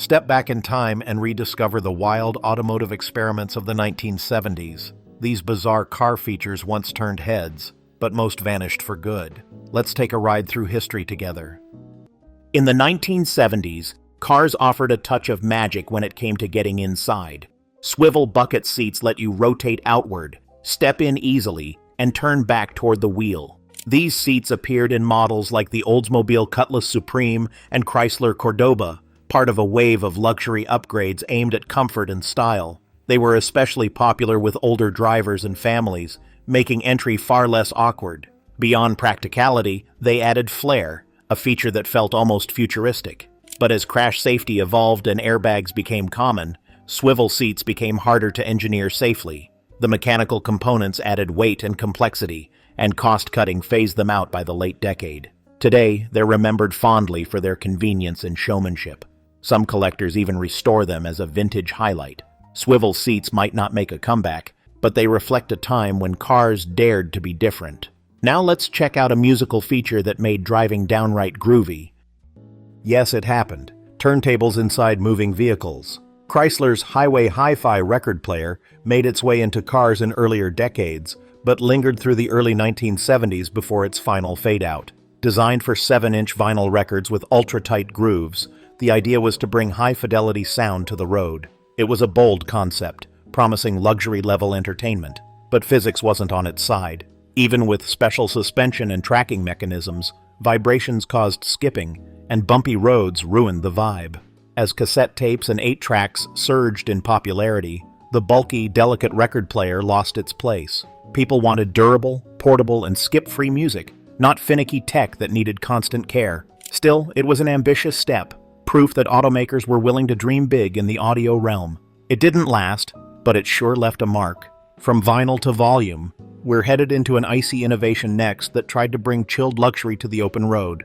Step back in time and rediscover the wild automotive experiments of the 1970s. These bizarre car features once turned heads, but most vanished for good. Let's take a ride through history together. In the 1970s, cars offered a touch of magic when it came to getting inside. Swivel bucket seats let you rotate outward, step in easily, and turn back toward the wheel. These seats appeared in models like the Oldsmobile Cutlass Supreme and Chrysler Cordoba, part of a wave of luxury upgrades aimed at comfort and style. They were especially popular with older drivers and families, making entry far less awkward. Beyond practicality, they added flair, a feature that felt almost futuristic. But as crash safety evolved and airbags became common, swivel seats became harder to engineer safely. The mechanical components added weight and complexity, and cost-cutting phased them out by the late decade. Today, they're remembered fondly for their convenience and showmanship. Some collectors even restore them as a vintage highlight. Swivel seats might not make a comeback, but they reflect a time when cars dared to be different. Now let's check out a musical feature that made driving downright groovy. Yes, it happened. Turntables inside moving vehicles. Chrysler's Highway Hi-Fi record player made its way into cars in earlier decades, but lingered through the early 1970s before its final fade-out. Designed for 7-inch vinyl records with ultra-tight grooves, the idea was to bring high-fidelity sound to the road. It was a bold concept, promising luxury-level entertainment, but physics wasn't on its side. Even with special suspension and tracking mechanisms, vibrations caused skipping, and bumpy roads ruined the vibe. As cassette tapes and 8-tracks surged in popularity, the bulky, delicate record player lost its place. People wanted durable, portable, and skip-free music, not finicky tech that needed constant care. Still, it was an ambitious step, proof that automakers were willing to dream big in the audio realm. It didn't last, but it sure left a mark. From vinyl to volume, we're headed into an icy innovation next that tried to bring chilled luxury to the open road.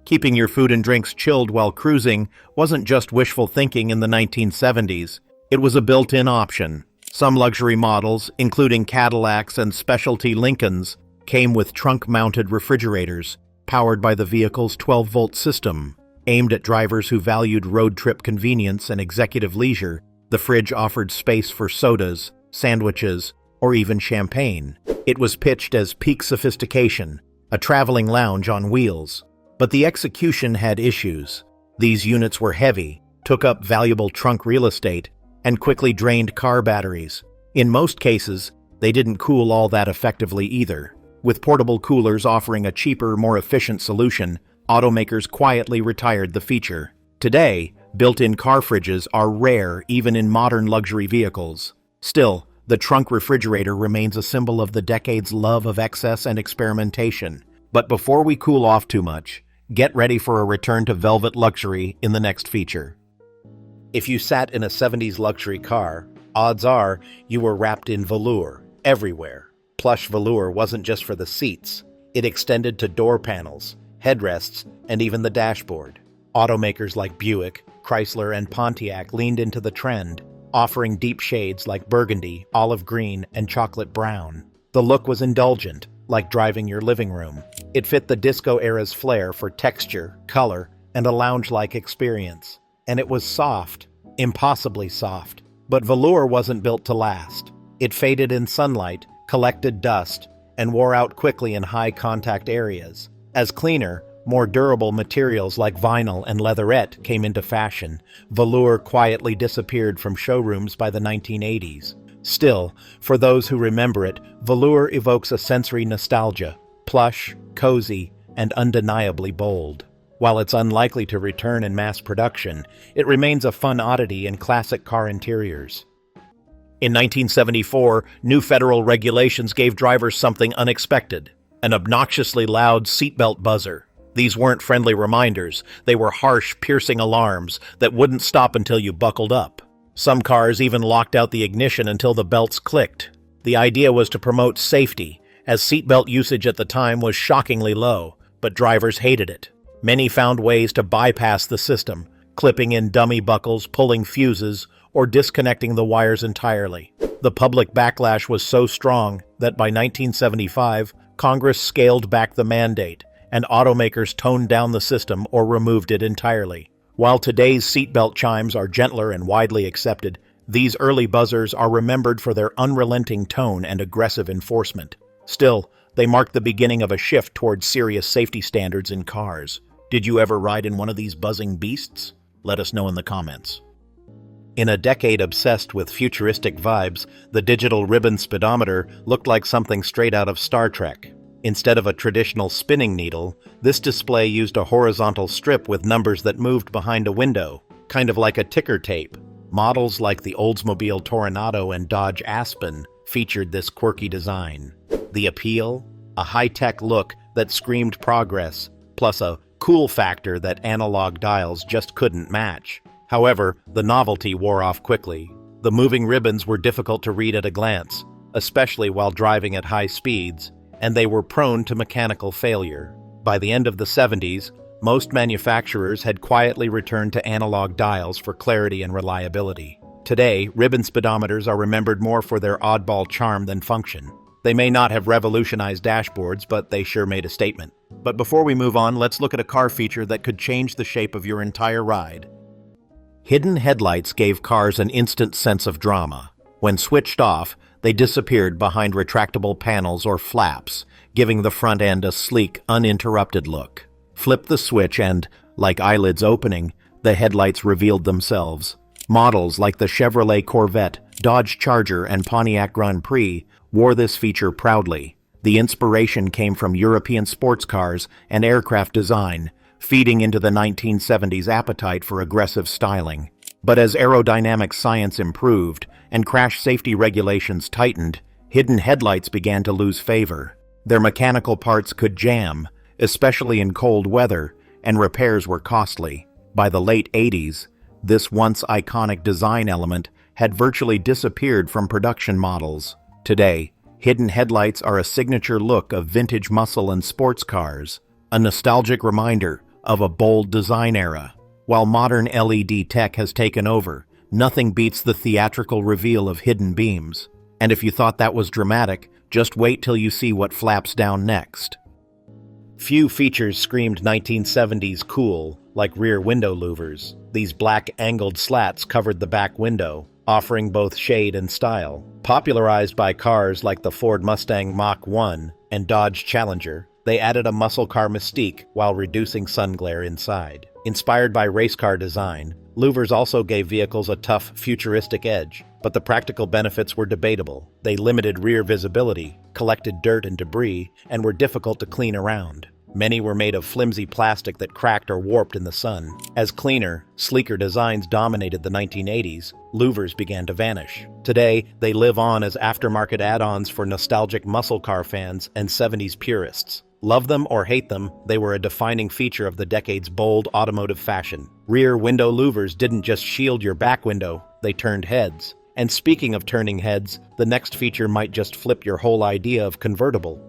Keeping your food and drinks chilled while cruising wasn't just wishful thinking in the 1970s. It was a built-in option. Some luxury models, including Cadillacs and specialty Lincolns, came with trunk-mounted refrigerators, powered by the vehicle's 12-volt system. Aimed at drivers who valued road trip convenience and executive leisure, the fridge offered space for sodas, sandwiches, or even champagne. It was pitched as peak sophistication, a traveling lounge on wheels. But the execution had issues. These units were heavy, took up valuable trunk real estate, and quickly drained car batteries. In most cases, they didn't cool all that effectively either. With portable coolers offering a cheaper, more efficient solution, automakers quietly retired the feature. Today, built-in car fridges are rare even in modern luxury vehicles. Still, the trunk refrigerator remains a symbol of the decade's love of excess and experimentation. But before we cool off too much, get ready for a return to velvet luxury in the next feature. If you sat in a 70s luxury car, odds are you were wrapped in velour everywhere. Plush velour wasn't just for the seats. It extended to door panels, headrests, and even the dashboard. Automakers like Buick, Chrysler, and Pontiac leaned into the trend, offering deep shades like burgundy, olive green, and chocolate brown. The look was indulgent, like driving your living room. It fit the disco era's flair for texture, color, and a lounge-like experience. And it was soft, impossibly soft. But velour wasn't built to last. It faded in sunlight, collected dust, and wore out quickly in high-contact areas. As cleaner, more durable materials like vinyl and leatherette came into fashion, velour quietly disappeared from showrooms by the 1980s. Still, for those who remember it, velour evokes a sensory nostalgia, plush, cozy, and undeniably bold. While it's unlikely to return in mass production, it remains a fun oddity in classic car interiors. In 1974, new federal regulations gave drivers something unexpected: an obnoxiously loud seatbelt buzzer. These weren't friendly reminders, they were harsh, piercing alarms that wouldn't stop until you buckled up. Some cars even locked out the ignition until the belts clicked. The idea was to promote safety, as seatbelt usage at the time was shockingly low, but drivers hated it. Many found ways to bypass the system, clipping in dummy buckles, pulling fuses, or disconnecting the wires entirely. The public backlash was so strong that by 1975, Congress scaled back the mandate, and automakers toned down the system or removed it entirely. While today's seatbelt chimes are gentler and widely accepted, these early buzzers are remembered for their unrelenting tone and aggressive enforcement. Still, they mark the beginning of a shift towards serious safety standards in cars. Did you ever ride in one of these buzzing beasts? Let us know in the comments. In a decade obsessed with futuristic vibes, the digital ribbon speedometer looked like something straight out of Star Trek. Instead of a traditional spinning needle, this display used a horizontal strip with numbers that moved behind a window, kind of like a ticker tape. Models like the Oldsmobile Toronado and Dodge Aspen featured this quirky design. The appeal? A high-tech look that screamed progress, plus a cool factor that analog dials just couldn't match. However, the novelty wore off quickly. The moving ribbons were difficult to read at a glance, especially while driving at high speeds, and they were prone to mechanical failure. By the end of the 70s, most manufacturers had quietly returned to analog dials for clarity and reliability. Today, ribbon speedometers are remembered more for their oddball charm than function. They may not have revolutionized dashboards, but they sure made a statement. But before we move on, let's look at a car feature that could change the shape of your entire ride. Hidden headlights gave cars an instant sense of drama. When switched off, they disappeared behind retractable panels or flaps, giving the front end a sleek, uninterrupted look. Flip the switch and, like eyelids opening, the headlights revealed themselves. Models like the Chevrolet Corvette, Dodge Charger, and Pontiac Grand Prix wore this feature proudly. The inspiration came from European sports cars and aircraft design, feeding into the 1970s appetite for aggressive styling. But as aerodynamic science improved and crash safety regulations tightened, hidden headlights began to lose favor. Their mechanical parts could jam, especially in cold weather, and repairs were costly. By the late 80s, this once iconic design element had virtually disappeared from production models. Today, hidden headlights are a signature look of vintage muscle and sports cars, a nostalgic reminder of a bold design era. While modern LED tech has taken over, nothing beats the theatrical reveal of hidden beams. And if you thought that was dramatic, just wait till you see what flaps down next. Few features screamed 1970s cool, like rear window louvers. These black angled slats covered the back window, offering both shade and style. Popularized by cars like the Ford Mustang Mach 1 and Dodge Challenger, they added a muscle car mystique while reducing sun glare inside. Inspired by race car design, louvers also gave vehicles a tough, futuristic edge, but the practical benefits were debatable. They limited rear visibility, collected dirt and debris, and were difficult to clean around. Many were made of flimsy plastic that cracked or warped in the sun. As cleaner, sleeker designs dominated the 1980s, louvers began to vanish. Today, they live on as aftermarket add-ons for nostalgic muscle car fans and 70s purists. Love them or hate them, they were a defining feature of the decade's bold automotive fashion. Rear window louvers didn't just shield your back window, they turned heads. And speaking of turning heads, the next feature might just flip your whole idea of convertible.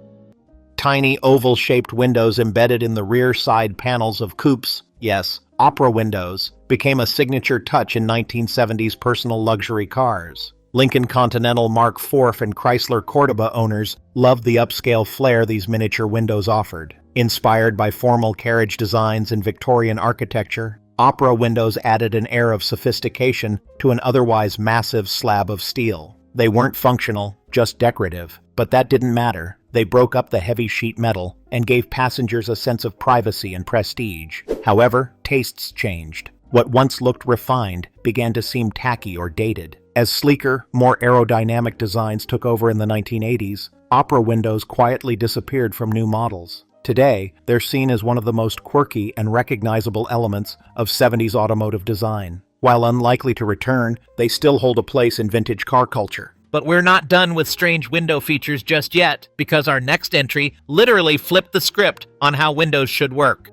Tiny oval-shaped windows embedded in the rear side panels of coupes, yes, opera windows, became a signature touch in 1970s personal luxury cars. Lincoln Continental Mark IV and Chrysler Cordoba owners loved the upscale flair these miniature windows offered. Inspired by formal carriage designs and Victorian architecture, opera windows added an air of sophistication to an otherwise massive slab of steel. They weren't functional, just decorative, but that didn't matter. They broke up the heavy sheet metal and gave passengers a sense of privacy and prestige. However, tastes changed. What once looked refined began to seem tacky or dated. As sleeker, more aerodynamic designs took over in the 1980s, opera windows quietly disappeared from new models. Today, they're seen as one of the most quirky and recognizable elements of 70s automotive design. While unlikely to return, they still hold a place in vintage car culture. But we're not done with strange window features just yet, because our next entry literally flipped the script on how windows should work.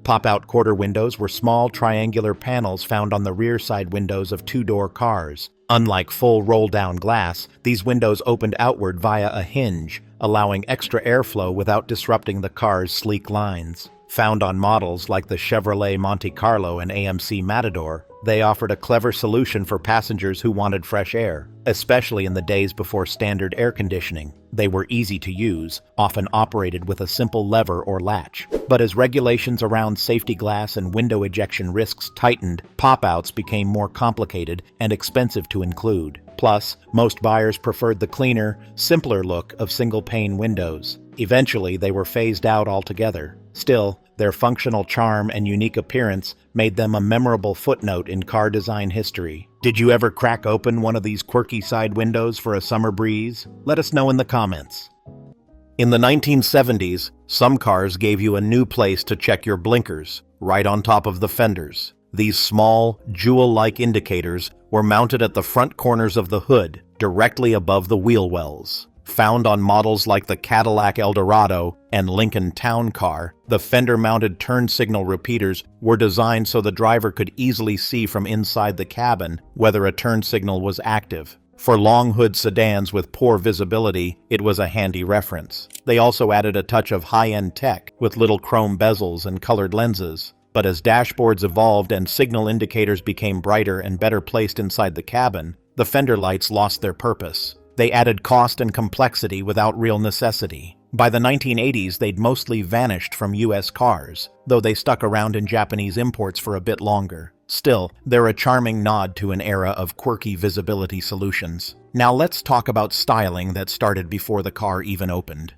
Pop-out quarter windows were small triangular panels found on the rear side windows of two-door cars. Unlike full roll-down glass, these windows opened outward via a hinge, allowing extra airflow without disrupting the car's sleek lines. Found on models like the Chevrolet Monte Carlo and AMC Matador, They offered a clever solution for passengers who wanted fresh air, especially in the days before standard air conditioning. They were easy to use, often operated with a simple lever or latch. But as regulations around safety glass and window ejection risks tightened, pop-outs became more complicated and expensive to include. Plus, most buyers preferred the cleaner, simpler look of single-pane windows. Eventually, they were phased out altogether. Still, their functional charm and unique appearance made them a memorable footnote in car design history. Did you ever crack open one of these quirky side windows for a summer breeze? Let us know in the comments. In the 1970s, some cars gave you a new place to check your blinkers, right on top of the fenders. These small, jewel-like indicators were mounted at the front corners of the hood, directly above the wheel wells. Found on models like the Cadillac Eldorado and Lincoln Town Car, the fender-mounted turn signal repeaters were designed so the driver could easily see from inside the cabin whether a turn signal was active. For long hood sedans with poor visibility, it was a handy reference. They also added a touch of high-end tech with little chrome bezels and colored lenses. But as dashboards evolved and signal indicators became brighter and better placed inside the cabin, the fender lights lost their purpose. They added cost and complexity without real necessity. By the 1980s, they'd mostly vanished from US cars, though they stuck around in Japanese imports for a bit longer. Still, they're a charming nod to an era of quirky visibility solutions. Now let's talk about styling that started before the car even opened.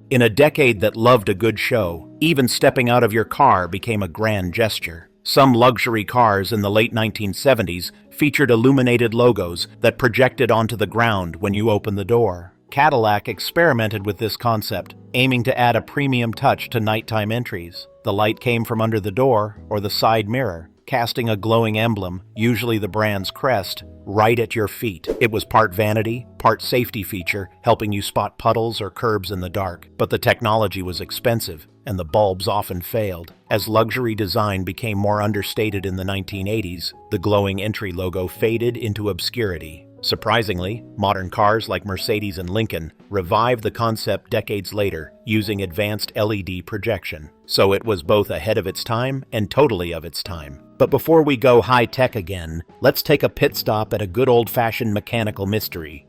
In a decade that loved a good show, even stepping out of your car became a grand gesture. Some luxury cars in the late 1970s featured illuminated logos that projected onto the ground when you opened the door. Cadillac experimented with this concept, aiming to add a premium touch to nighttime entries. The light came from under the door or the side mirror, casting a glowing emblem, usually the brand's crest, right at your feet. It was part vanity, part safety feature, helping you spot puddles or curbs in the dark. But the technology was expensive, and the bulbs often failed. As luxury design became more understated in the 1980s, the glowing entry logo faded into obscurity. Surprisingly, modern cars like Mercedes and Lincoln revived the concept decades later using advanced LED projection. So it was both ahead of its time and totally of its time. But before we go high-tech again, let's take a pit stop at a good old-fashioned mechanical mystery.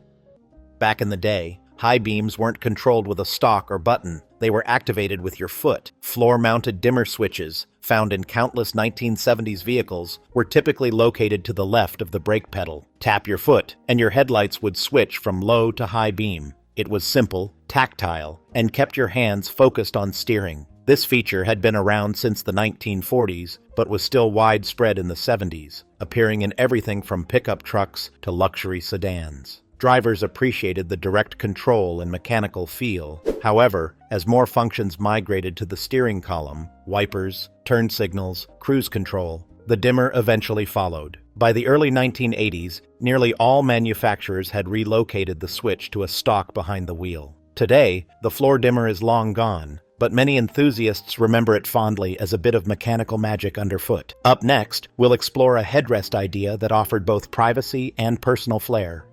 Back in the day, high beams weren't controlled with a stalk or button. They were activated with your foot. Floor-mounted dimmer switches, found in countless 1970s vehicles, were typically located to the left of the brake pedal. Tap your foot, and your headlights would switch from low to high beam. It was simple, tactile, and kept your hands focused on steering. This feature had been around since the 1940s, but was still widespread in the 70s, appearing in everything from pickup trucks to luxury sedans. Drivers appreciated the direct control and mechanical feel. However, as more functions migrated to the steering column, wipers, turn signals, cruise control, the dimmer eventually followed. By the early 1980s, nearly all manufacturers had relocated the switch to a stalk behind the wheel. Today, the floor dimmer is long gone, but many enthusiasts remember it fondly as a bit of mechanical magic underfoot. Up next, we'll explore a headrest idea that offered both privacy and personal flair.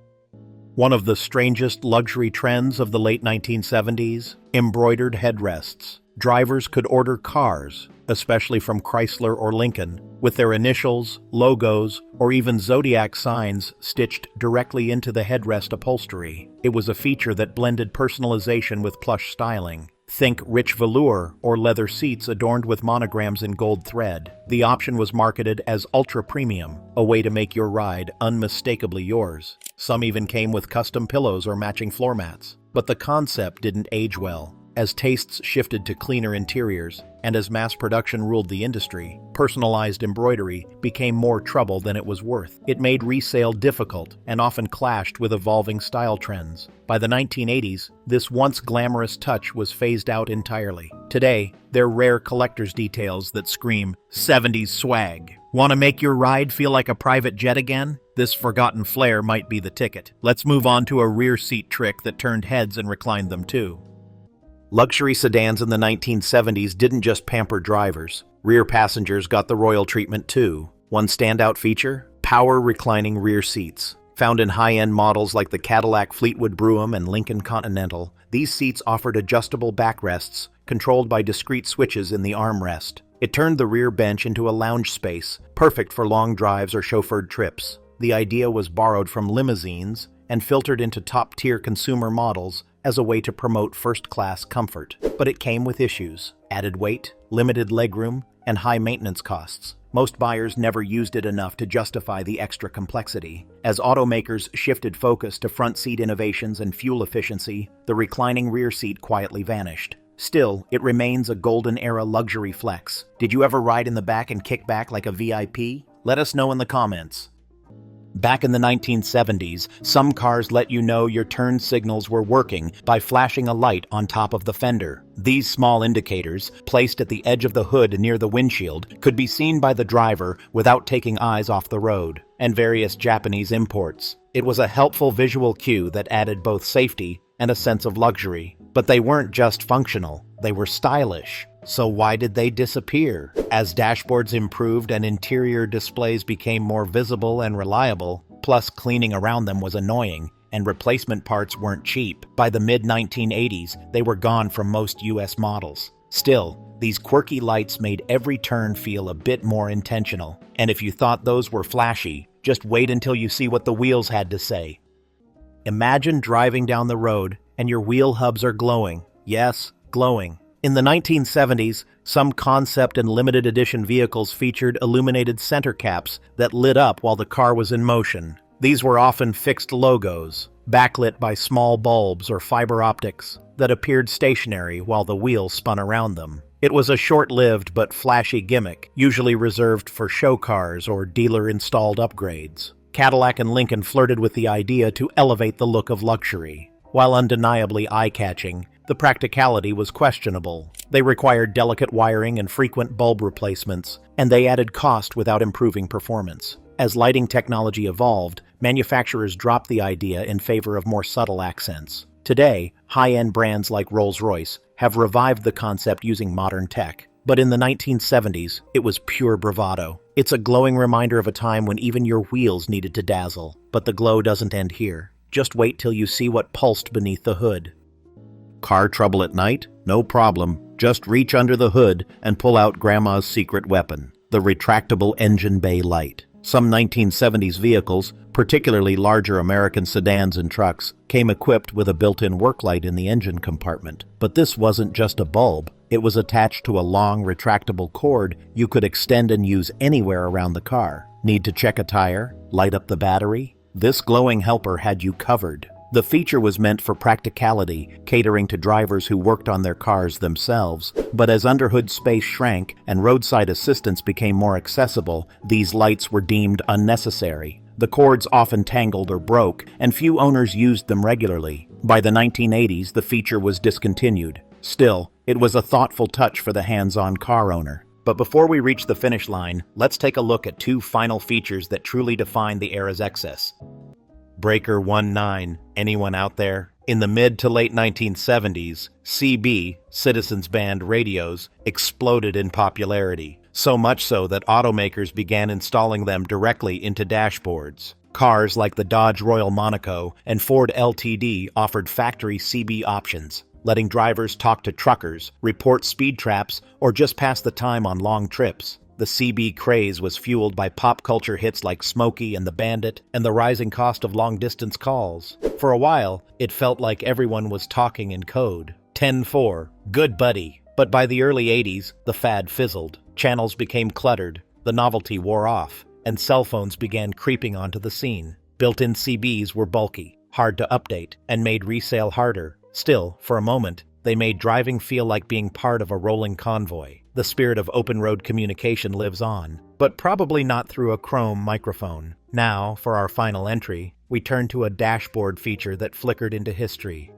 One of the strangest luxury trends of the late 1970s, embroidered headrests. Drivers could order cars, especially from Chrysler or Lincoln, with their initials, logos, or even zodiac signs stitched directly into the headrest upholstery. It was a feature that blended personalization with plush styling. Think rich velour or leather seats adorned with monograms in gold thread. The option was marketed as ultra premium, a way to make your ride unmistakably yours. Some even came with custom pillows or matching floor mats. But the concept didn't age well. As tastes shifted to cleaner interiors, and as mass production ruled the industry, personalized embroidery became more trouble than it was worth. It made resale difficult and often clashed with evolving style trends. By the 1980s, this once glamorous touch was phased out entirely. Today, they're rare collector's details that scream 70s swag. Want to make your ride feel like a private jet again? This forgotten flair might be the ticket. Let's move on to a rear seat trick that turned heads and reclined them too. Luxury sedans in the 1970s didn't just pamper drivers. Rear passengers got the royal treatment too. One standout feature? Power reclining rear seats. Found in high-end models like the Cadillac Fleetwood Brougham and Lincoln Continental, these seats offered adjustable backrests, controlled by discrete switches in the armrest. It turned the rear bench into a lounge space, perfect for long drives or chauffeured trips. The idea was borrowed from limousines and filtered into top-tier consumer models as a way to promote first-class comfort. But it came with issues: added weight, limited legroom, and high maintenance costs. Most buyers never used it enough to justify the extra complexity. As automakers shifted focus to front seat innovations and fuel efficiency, the reclining rear seat quietly vanished. Still, it remains a golden-era luxury flex. Did you ever ride in the back and kick back like a VIP? Let us know in the comments. Back in the 1970s, some cars let you know your turn signals were working by flashing a light on top of the fender. These small indicators, placed at the edge of the hood near the windshield, could be seen by the driver without taking eyes off the road, and various Japanese imports. It was a helpful visual cue that added both safety and a sense of luxury. But they weren't just functional, they were stylish. So why did they disappear? As dashboards improved and interior displays became more visible and reliable, plus cleaning around them was annoying, and replacement parts weren't cheap. By the mid-1980s, they were gone from most US models. Still, these quirky lights made every turn feel a bit more intentional. And if you thought those were flashy, just wait until you see what the wheels had to say. Imagine driving down the road and your wheel hubs are glowing. Yes, glowing. In the 1970s, some concept and limited edition vehicles featured illuminated center caps that lit up while the car was in motion. These were often fixed logos, backlit by small bulbs or fiber optics that appeared stationary while the wheels spun around them. It was a short-lived but flashy gimmick, usually reserved for show cars or dealer-installed upgrades. Cadillac and Lincoln flirted with the idea to elevate the look of luxury. While undeniably eye-catching, the practicality was questionable. They required delicate wiring and frequent bulb replacements, and they added cost without improving performance. As lighting technology evolved, manufacturers dropped the idea in favor of more subtle accents. Today, high-end brands like Rolls-Royce have revived the concept using modern tech. But in the 1970s, it was pure bravado. It's a glowing reminder of a time when even your wheels needed to dazzle. But the glow doesn't end here. Just wait till you see what pulsed beneath the hood. Car trouble at night? No problem. Just reach under the hood and pull out Grandma's secret weapon, the retractable engine bay light. Some 1970s vehicles, particularly larger American sedans and trucks, came equipped with a built-in work light in the engine compartment. But this wasn't just a bulb. It was attached to a long, retractable cord you could extend and use anywhere around the car. Need to check a tire? Light up the battery? This glowing helper had you covered. The feature was meant for practicality, catering to drivers who worked on their cars themselves. But as underhood space shrank and roadside assistance became more accessible, these lights were deemed unnecessary. The cords often tangled or broke, and few owners used them regularly. By the 1980s, the feature was discontinued. Still, it was a thoughtful touch for the hands-on car owner. But before we reach the finish line, let's take a look at two final features that truly define the era's excess. Breaker 19. Anyone out there? In the mid to late 1970s, CB, Citizens Band radios, exploded in popularity. So much so that automakers began installing them directly into dashboards. Cars like the Dodge Royal Monaco and Ford LTD offered factory CB options, letting drivers talk to truckers, report speed traps, or just pass the time on long trips. The CB craze was fueled by pop culture hits like Smokey and the Bandit and the rising cost of long-distance calls. For a while, it felt like everyone was talking in code. 10-4, good buddy. But by the early 80s, the fad fizzled. Channels became cluttered, the novelty wore off, and cell phones began creeping onto the scene. Built-in CBs were bulky, hard to update, and made resale harder. Still, for a moment, they made driving feel like being part of a rolling convoy. The spirit of open road communication lives on, but probably not through a chrome microphone. Now, for our final entry, we turn to a dashboard feature that flickered into history.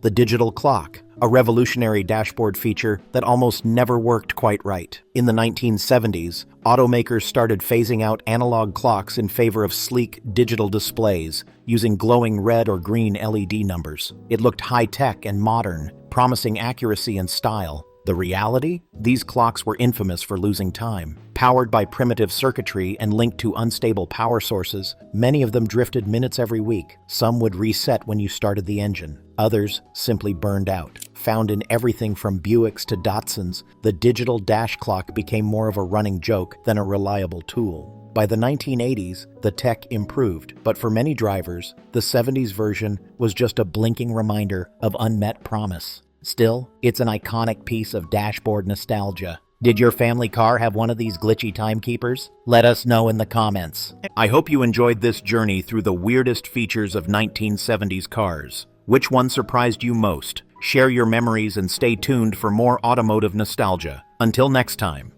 The digital clock, a revolutionary dashboard feature that almost never worked quite right. In the 1970s, automakers started phasing out analog clocks in favor of sleek digital displays, using glowing red or green LED numbers. It looked high-tech and modern, promising accuracy and style. The reality? These clocks were infamous for losing time. Powered by primitive circuitry and linked to unstable power sources, many of them drifted minutes every week. Some would reset when you started the engine. Others simply burned out. Found in everything from Buicks to Datsuns, the digital dash clock became more of a running joke than a reliable tool. By the 1980s, the tech improved, but for many drivers, the 70s version was just a blinking reminder of unmet promise. Still, it's an iconic piece of dashboard nostalgia. Did your family car have one of these glitchy timekeepers? Let us know in the comments. I hope you enjoyed this journey through the weirdest features of 1970s cars. Which one surprised you most? Share your memories and stay tuned for more automotive nostalgia. Until next time.